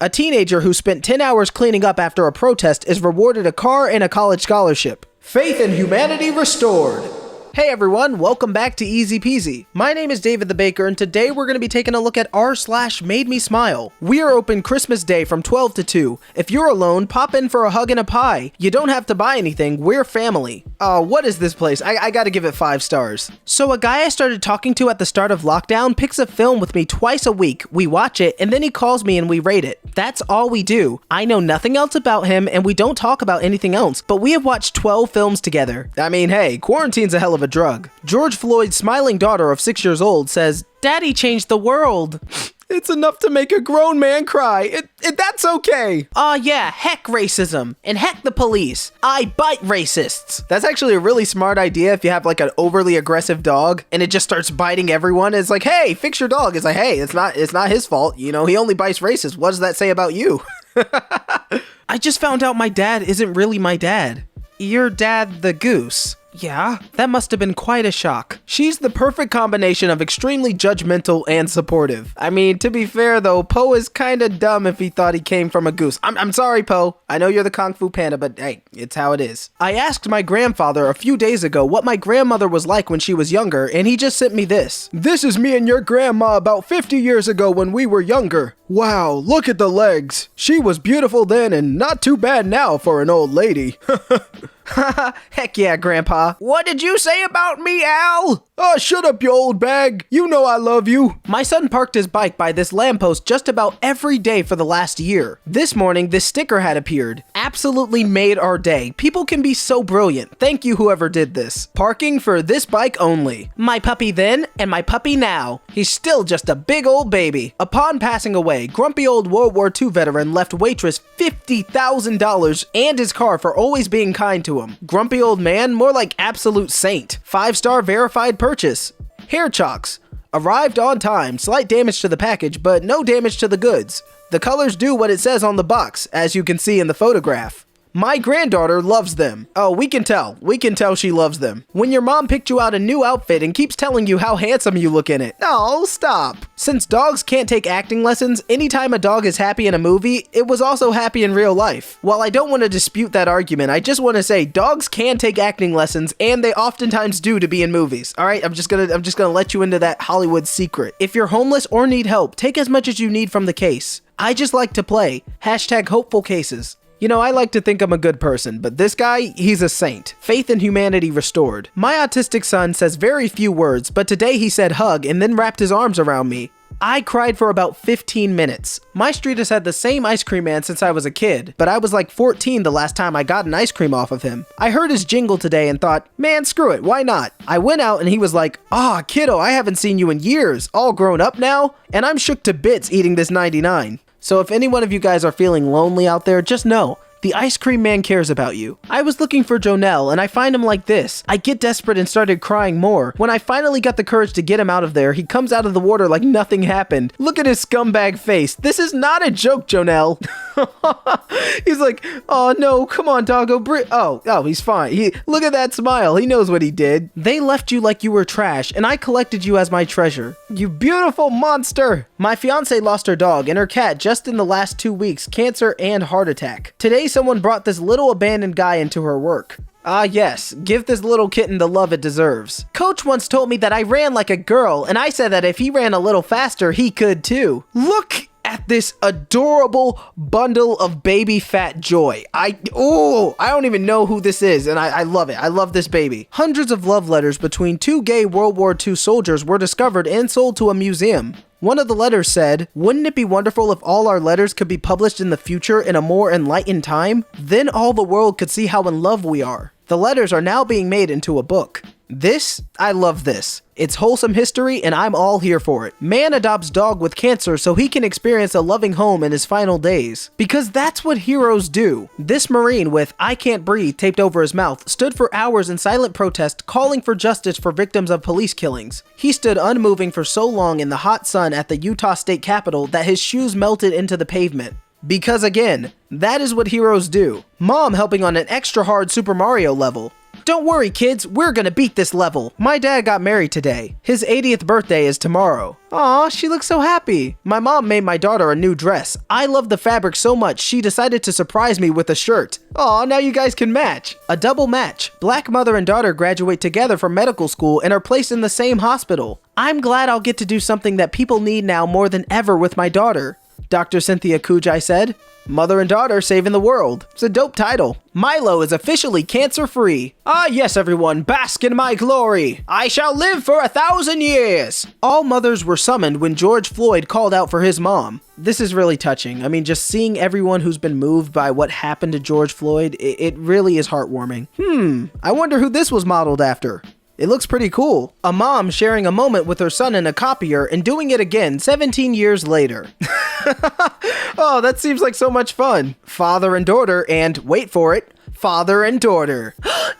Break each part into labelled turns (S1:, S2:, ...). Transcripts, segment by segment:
S1: A teenager who spent 10 hours cleaning up after a protest is rewarded a car and a college scholarship. Faith in humanity restored. Hey everyone, welcome back to EzPz. My name is David the Baker, and today we're going to be taking a look at r/Mademesmile. We are open Christmas Day from 12 to 2. If you're alone, pop in for a hug and a pie. You don't have to buy anything, we're family. What is this place? I gotta give it 5 stars. So a guy I started talking to at the start of lockdown picks a film with me twice a week. We watch it, and then he calls me and we rate it. That's all we do. I know nothing else about him, and we don't talk about anything else, but we have watched 12 films together. I mean, hey, quarantine's a hell of a drug. George Floyd's smiling daughter of 6 years old says, "Daddy changed the world." It's enough to make a grown man cry. That's okay. Yeah, heck racism. And heck the police. I bite racists. That's actually a really smart idea if you have like an overly aggressive dog and it just starts biting everyone. It's like, hey, fix your dog. It's like, hey, it's not his fault. You know, he only bites racists. What does that say about you? I just found out my dad isn't really my dad. Your dad the goose. Yeah, that must have been quite a shock. She's the perfect combination of extremely judgmental and supportive. I mean, to be fair though, Poe is kinda dumb if he thought he came from a goose. I'm sorry, Poe. I know you're the Kung Fu Panda, but hey, it's how it is. I asked my grandfather a few days ago what my grandmother was like when she was younger, and he just sent me this. "This is me and your grandma about 50 years ago when we were younger. Wow, look at the legs. She was beautiful then and not too bad now for an old lady." Heck yeah, Grandpa. What did you say about me, Al? Oh, shut up, you old bag. You know I love you. My son parked his bike by this lamppost just about every day for the last year. This morning, this sticker had appeared. Absolutely made our day. People can be so brilliant. Thank you, whoever did this. Parking for this bike only. My puppy then and my puppy now. He's still just a big old baby. Upon passing away, grumpy old World War II veteran left waitress $50,000 and his car for always being kind to him. Grumpy old man, more like absolute saint. 5-star verified purchase. Hair chalks. Arrived on time, slight damage to the package, but no damage to the goods. The colors do what it says on the box, as you can see in the photograph. My granddaughter loves them. Oh, we can tell. We can tell she loves them. When your mom picked you out a new outfit and keeps telling you how handsome you look in it. Oh, stop. Since dogs can't take acting lessons, anytime a dog is happy in a movie, it was also happy in real life. While I don't want to dispute that argument, I just want to say dogs can take acting lessons, and they oftentimes do to be in movies. All right, I'm just gonna let you into that Hollywood secret. If you're homeless or need help, take as much as you need from the case. I just like to play. #hopeful-cases. You know, I like to think I'm a good person, but this guy, he's a saint. Faith in humanity restored. My autistic son says very few words, but today he said hug and then wrapped his arms around me. I cried for about 15 minutes. My street has had the same ice cream man since I was a kid, but I was like 14 the last time I got an ice cream off of him. I heard his jingle today and thought, man, screw it, why not? I went out and he was like, kiddo, I haven't seen you in years, all grown up now? And I'm shook to bits eating this 99. So if any one of you guys are feeling lonely out there, just know, the ice cream man cares about you. I was looking for Jonelle and I find him like this. I get desperate and started crying more. When I finally got the courage to get him out of there, he comes out of the water like nothing happened. Look at his scumbag face. This is not a joke, Jonelle. He's like, oh no, come on, doggo. Oh, he's fine. Look at that smile. He knows what he did. They left you like you were trash and I collected you as my treasure. You beautiful monster. My fiance lost her dog and her cat just in the last 2 weeks, cancer and heart attack. Today, someone brought this little abandoned guy into her work. Yes, give this little kitten the love it deserves. Coach once told me that I ran like a girl, and I said that if he ran a little faster, he could too. Look at this adorable bundle of baby fat joy. I don't even know who this is, and I love it. I love this baby. Hundreds of love letters between 2 gay World War II soldiers were discovered and sold to a museum. One of the letters said, "Wouldn't it be wonderful if all our letters could be published in the future in a more enlightened time? Then all the world could see how in love we are." The letters are now being made into a book. I love this. It's wholesome history and I'm all here for it. Man adopts dog with cancer so he can experience a loving home in his final days. Because that's what heroes do. This Marine with "I can't breathe" taped over his mouth stood for hours in silent protest calling for justice for victims of police killings. He stood unmoving for so long in the hot sun at the Utah State Capitol that his shoes melted into the pavement. Because again, that is what heroes do. Mom helping on an extra hard Super Mario level. Don't worry, kids, we're gonna beat this level. My dad got married today. His 80th birthday is tomorrow. Aw, she looks so happy. My mom made my daughter a new dress. I love the fabric so much, she decided to surprise me with a shirt. Aw, now you guys can match. A double match. Black mother and daughter graduate together from medical school and are placed in the same hospital. I'm glad I'll get to do something that people need now more than ever with my daughter. Dr. Cynthia Kujai said. Mother and daughter saving the world. It's a dope title. Milo is officially cancer-free. Ah yes everyone, bask in my glory. I shall live for 1,000 years. All mothers were summoned when George Floyd called out for his mom. This is really touching. I mean, just seeing everyone who's been moved by what happened to George Floyd, it really is heartwarming. I wonder who this was modeled after. It looks pretty cool. A mom sharing a moment with her son in a copier and doing it again 17 years later. Oh, that seems like so much fun. Father and daughter and, wait for it, father and daughter.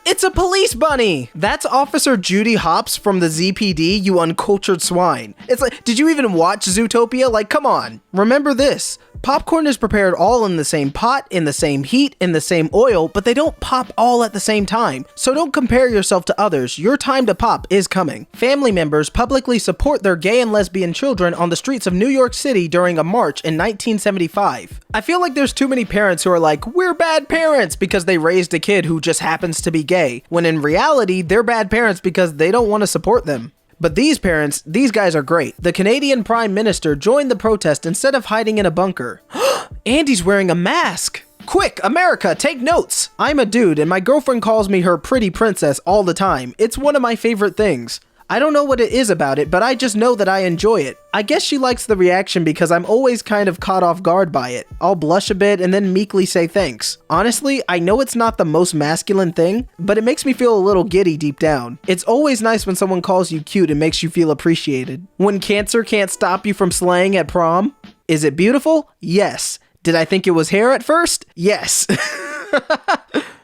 S1: It's a police bunny! That's Officer Judy Hopps from the ZPD, you uncultured swine. It's like, did you even watch Zootopia? Like, come on. Remember this. Popcorn is prepared all in the same pot, in the same heat, in the same oil, but they don't pop all at the same time. So don't compare yourself to others. Your time to pop is coming. Family members publicly support their gay and lesbian children on the streets of New York City during a march in 1975. I feel like there's too many parents who are like, we're bad parents because they raised a kid who just happens to be gay, when in reality, they're bad parents because they don't want to support them. But these parents, these guys are great. The Canadian Prime Minister joined the protest instead of hiding in a bunker. Andy's wearing a mask. Quick, America, take notes. I'm a dude and my girlfriend calls me her pretty princess all the time. It's one of my favorite things. I don't know what it is about it, but I just know that I enjoy it. I guess she likes the reaction because I'm always kind of caught off guard by it. I'll blush a bit and then meekly say thanks. Honestly, I know it's not the most masculine thing, but it makes me feel a little giddy deep down. It's always nice when someone calls you cute and makes you feel appreciated. When cancer can't stop you from slaying at prom? Is it beautiful? Yes. Did I think it was hair at first? Yes.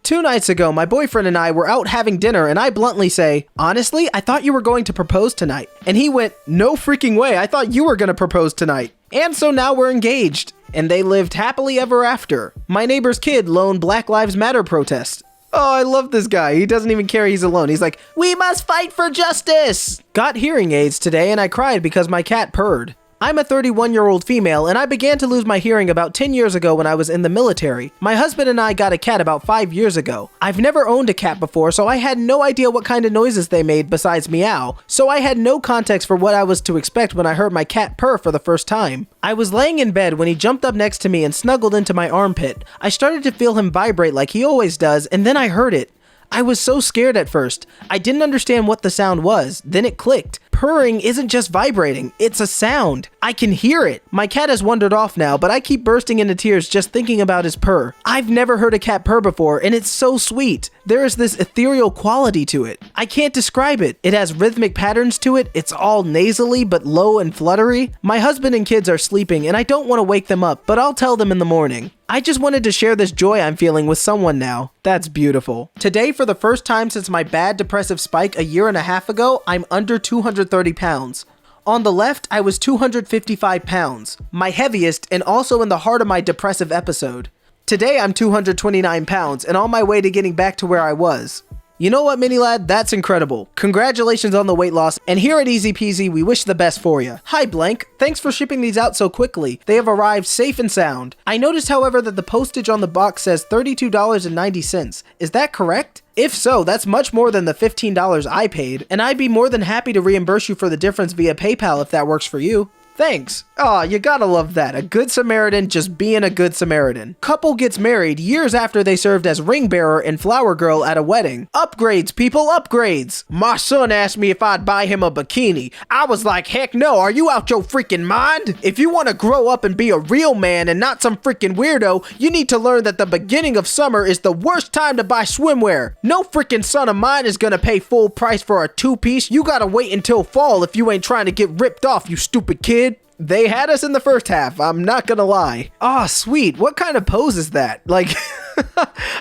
S1: 2 nights ago, my boyfriend and I were out having dinner and I bluntly say, honestly, I thought you were going to propose tonight. And he went, no freaking way, I thought you were going to propose tonight. And so now we're engaged. And they lived happily ever after. My neighbor's kid lone Black Lives Matter protest. Oh, I love this guy. He doesn't even care he's alone. He's like, we must fight for justice. Got hearing aids today and I cried because my cat purred. I'm a 31-year-old female, and I began to lose my hearing about 10 years ago when I was in the military. My husband and I got a cat about 5 years ago. I've never owned a cat before, so I had no idea what kind of noises they made besides meow, so I had no context for what I was to expect when I heard my cat purr for the first time. I was laying in bed when he jumped up next to me and snuggled into my armpit. I started to feel him vibrate like he always does, and then I heard it. I was so scared at first. I didn't understand what the sound was. Then it clicked. Purring isn't just vibrating, it's a sound. I can hear it. My cat has wandered off now, but I keep bursting into tears just thinking about his purr. I've never heard a cat purr before, and it's so sweet. There is this ethereal quality to it. I can't describe it. It has rhythmic patterns to it. It's all nasally, but low and fluttery. My husband and kids are sleeping, and I don't want to wake them up, but I'll tell them in the morning. I just wanted to share this joy I'm feeling with someone now. That's beautiful. Today, for the first time since my bad depressive spike a year and a half ago, I'm under 230 pounds. On the left, I was 255 pounds, my heaviest and also in the heart of my depressive episode. Today, I'm 229 pounds and on my way to getting back to where I was. You know what, mini lad? That's incredible. Congratulations on the weight loss, and here at EzPz, we wish the best for you. Hi, Blank. Thanks for shipping these out so quickly. They have arrived safe and sound. I noticed, however, that the postage on the box says $32.90. Is that correct? If so, that's much more than the $15 I paid, and I'd be more than happy to reimburse you for the difference via PayPal if that works for you. Thanks. Aw, you gotta love that. A good Samaritan just being a good Samaritan. Couple gets married years after they served as ring bearer and flower girl at a wedding. Upgrades, people, upgrades. My son asked me if I'd buy him a bikini. I was like, heck no, are you out your freaking mind? If you want to grow up and be a real man and not some freaking weirdo, you need to learn that the beginning of summer is the worst time to buy swimwear. No freaking son of mine is gonna pay full price for a two-piece. You gotta wait until fall if you ain't trying to get ripped off, you stupid kid. They had us in the first half, I'm not gonna lie. Aw, sweet, what kind of pose is that? Like,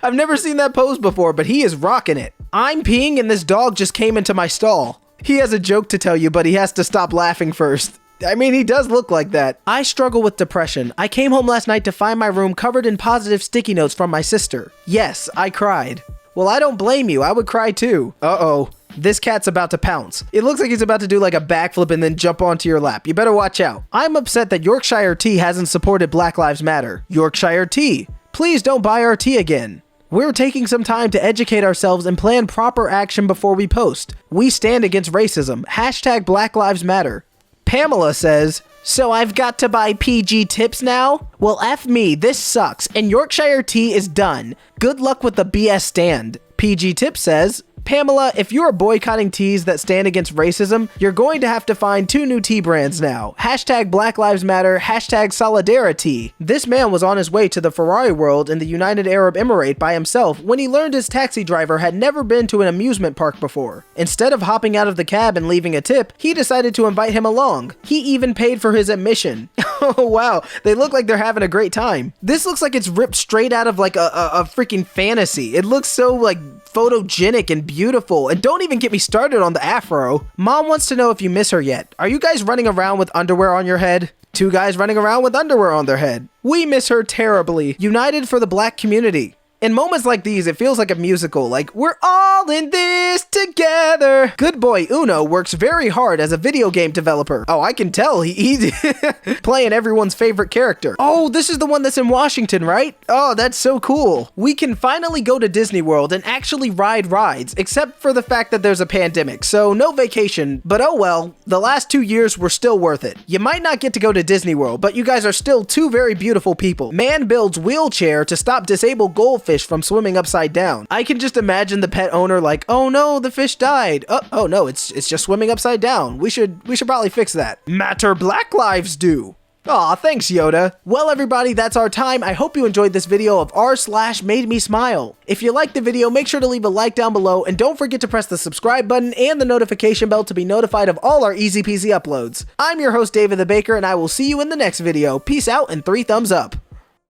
S1: I've never seen that pose before, but he is rocking it. I'm peeing and this dog just came into my stall. He has a joke to tell you, but he has to stop laughing first. I mean, he does look like that. I struggle with depression. I came home last night to find my room covered in positive sticky notes from my sister. Yes, I cried. Well, I don't blame you. I would cry too. Uh-oh. This cat's about to pounce. It looks like he's about to do like a backflip and then jump onto your lap. You better watch out. I'm upset that Yorkshire Tea hasn't supported Black Lives Matter. Yorkshire Tea, please don't buy our tea again. We're taking some time to educate ourselves and plan proper action before we post. We stand against racism. Hashtag Black Lives Matter. Pamela says, so I've got to buy PG tips now? Well, F me, this sucks, and Yorkshire Tea is done. Good luck with the BS stand. PG Tips says, Pamela, if you're boycotting teas that stand against racism, you're going to have to find 2 new tea brands now. Hashtag Black Lives Matter, hashtag Solidarity. This man was on his way to the Ferrari world in the United Arab Emirate by himself when he learned his taxi driver had never been to an amusement park before. Instead of hopping out of the cab and leaving a tip, he decided to invite him along. He even paid for his admission. Oh wow, they look like they're having a great time. This looks like it's ripped straight out of like a freaking fantasy. It looks so like photogenic and beautiful, and don't even get me started on the afro. Mom wants to know if you miss her yet. Are you guys running around with underwear on your head? 2 guys running around with underwear on their head. We miss her terribly. United for the black community. In moments like these, it feels like a musical, like, we're all in this together. Good boy Uno works very hard as a video game developer. Oh, I can tell, he's playing everyone's favorite character. Oh, this is the one that's in Washington, right? Oh, that's so cool. We can finally go to Disney World and actually ride rides, except for the fact that there's a pandemic, so no vacation, but oh well, the last 2 years were still worth it. You might not get to go to Disney World, but you guys are still 2 very beautiful people. Man builds wheelchair to stop disabled goldfish from swimming upside down. I can just imagine the pet owner like, oh no, the fish died. Oh no, it's just swimming upside down. We should probably fix that. Matter Black Lives do. Aw, thanks Yoda. Well everybody, that's our time. I hope you enjoyed this video of r/Mademesmile. If you liked the video, make sure to leave a like down below, and don't forget to press the subscribe button and the notification bell to be notified of all our EzPz uploads. I'm your host David the Baker, and I will see you in the next video. Peace out and 3 thumbs up.